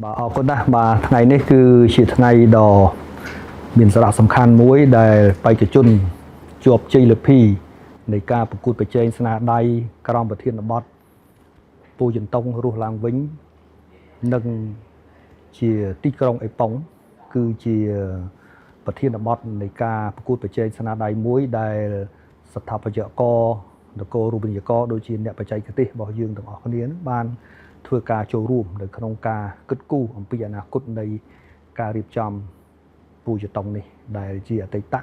បាទអរគុណណាស់បាទថ្ងៃនេះគឺជាថ្ងៃដ៏មានសារៈសំខាន់មួយដែលបេក្ខជនជាប់ជ័យលាភីនៃការប្រកួតប្រជែងស្នាដៃក្រមប្រធានបទពូជន្ទង់រស់ឡើងវិញនិងជាទីក្រុងអេប៉ុងគឺជាប្រធានបទនៃការប្រកួតប្រជែងស្នាដៃមួយដែលស្ថាបត្យករនគររូបនីយករដូចជាអ្នកបច្ចេកទេសរបស់យើងទាំងអស់គ្នាបានធ្វើការចូលរួមនៅក្នុងការគិតគូរអំពីអនាគតនៃការរៀបចំពូជតុងនេះដែលជាអតីត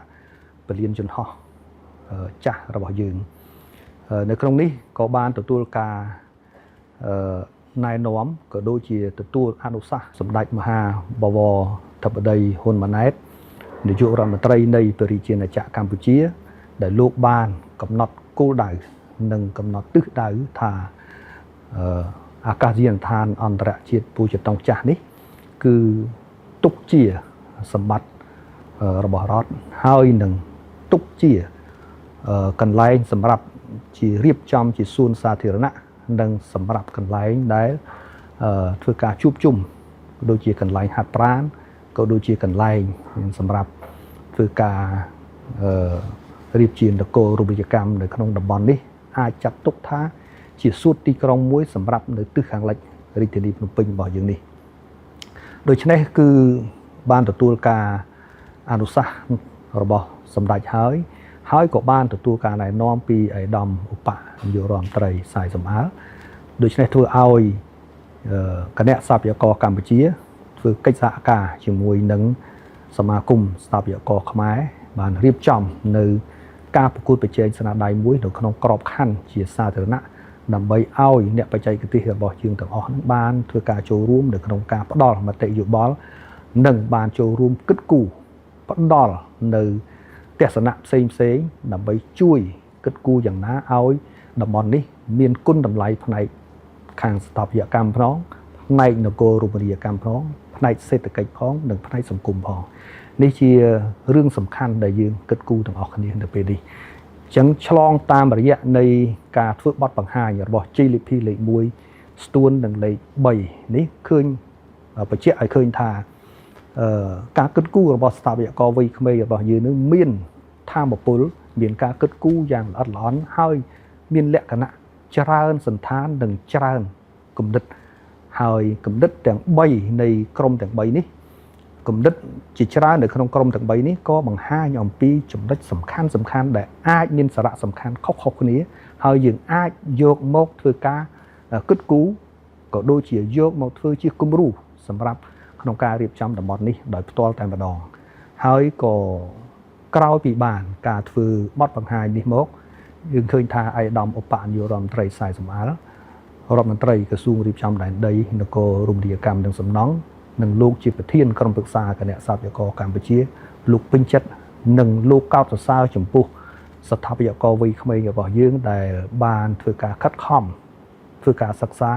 ពលានយន្តហោះចាស់របស់យើងនៅក្នុងនេះក៏បានទទួលការណែនាំក៏ដូចជាទទួលអនុសាសន៍សម្ដេចមហាបវរធិបតីហ៊ុនម៉ាណែតនាយករដ្ឋមន្ត្រីនៃប្រជាជាតិអាណាចក្រកម្ពុជាដែលលោកបានកំណត់គោលដៅនិងកំណត់ទិសដៅថាអាកាសយានដ្ឋានអន្តរជាតិពូជតុងចាស់នេះគឺទុកជាសម្បត្តិរបស់រដ្ឋហើយនឹងទុកជាកន្លែងសម្រាប់ជារៀបចំជាសួនសាធារណៈនិងសម្រាប់កន្លែងដែលធ្វើការជួបជុំដូចជាកន្លែងហាត់ប្រាណក៏ដូចជាកន្លែងសម្រាប់ធ្វើការរៀបជានគររូបនីយកម្មនៅក្នុងតំបន់នេះអាចចាត់ទុកថាជាសួនទីក្រុងមួយសម្រាប់នៅទិសខាងលិចរាជធានីភ្នំពេញរបស់យើងនេះដូច្នេះគឺបានទទួលការអនុសាសន៍របស់សម្ដេចហើយក៏បានទទួលការណែនាំពីឯកឧត្តមឧបនាយករដ្ឋមន្ត្រីសែសំអាលដូច្នេះធ្វើឲ្យគណៈស្ថាបត្យករកម្ពុជាធ្វើកិច្ចសហការជាមួយនឹងសមាគមស្ថាបត្យករខ្មែរបានរៀបចំនៅការប្រកួតប្រជែងស្នាដៃមួយនៅក្នុងក្របខ័ណ្ឌជាសាធារណៈដើម្បីឲ្យអ្នកបច្ចេកទេសរបស់យើងទាំងអស់បានធ្វើការចូលរួមនៅក្នុងការផ្ដល់មតិយោបល់និងបានចូលរួមគិតគូរផ្ដល់នៅទស្សនៈផ្សេងដើម្បីជួយគិតគូរយ៉ាងណាឲ្យតំបន់នេះមានគុណតម្លៃផ្នែកខាងស្ថាបត្យកម្មផងផ្នែកនគររូបនីយកម្មផងផ្នែកសេដ្ឋកិច្ចផងនិងផ្នែកសង្គមផងនេះជារឿងសំខាន់ដែលយើងគិតគូរទាំងអស់គ្នានៅពេលនេះអញ្ចឹងឆ្លងតាមរយៈនៃការធ្វើបទបង្ហាញរបស់ជ័យលាភីលេខ1ស្ទួននិងលេខ3នេះឃើញបញ្ជាក់ឲ្យឃើញថាការគិតគូររបស់ស្ថាបត្យករវ័យក្មេងរបស់យើងនឹងមានធម៌ពលមានការគិតគូរយ៉ាងល្អិតល្អន់ហើយមានលក្ខណៈច្រើនសន្តាននិងច្រើនគំនិតហើយគំនិតទាំង3នៃក្រុមទាំង3នេះគំនិតជាច្រើននៅក្នុងក្រុមទាំង3នេះក៏បង្ហាញអំពីចំណុចសំខាន់ដែលអាចមានសារៈសំខាន់ខុសៗគ្នាហើយយើងអាចយកមកធ្វើការគិតគូរក៏ដូចជាយកមកធ្វើជាគំរូសម្រាប់ក្នុងការរៀបចំតំបន់នេះដោយផ្ទាល់តែម្ដងហើយក៏ក្រោយពីបានការធ្វើបទបង្ហាញនេះមកយើងឃើញថាឯកឧត្តមឧបនាយករដ្ឋមន្ត្រីសែសំអាលរដ្ឋមន្ត្រីក្រសួងរៀបចំដែនដីនគររូបនីយកម្មនិងសំណង់និងលោកជាប្រធានក្រុមប្រឹក្សាគណៈស្ថាបត្យករកម្ពុជាលោកពេញចិត្តនិងលោកកោតសរសើរចំពោះស្ថាបត្យករវ័យក្មេងរបស់យើងដែលបានធ្វើការខិតខំធ្វើការសិក្សា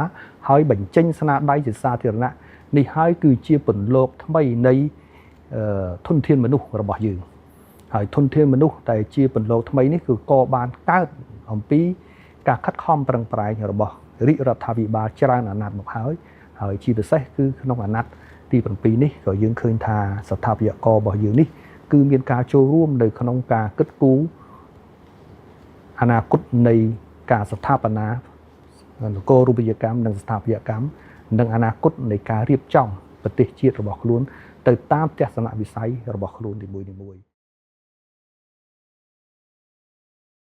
ហើយបញ្ចេញស្នាដៃជាសាធារណៈនេះហើយគឺជាពន្លកថ្មីនៃធនធានមនុស្សរបស់យើងហើយធនធានមនុស្សដែលជាពន្លកថ្មីនេះគឺក៏បានកើតអំពីការខិតខំប្រឹងប្រែងរបស់រាជរដ្ឋាភិបាលច្រើនអាណត្តិមកហើយជាពិសេសគឺក្នុងអាណត្តិទី7នេះក៏យើងឃើញថាស្ថាបត្យកររបស់យើងនេះគឺមានការចូលរួមនៅក្នុងការគិតគូរអនាគតនៃការស្ថាបនានគររូបនីយកម្មនិងស្ថាបត្យកម្មនិងអនាគតនៃការរៀបចំប្រទេសជាតិរបស់ខ្លួនទៅតាមទស្សនវិស័យរបស់ខ្លួននីមួយៗ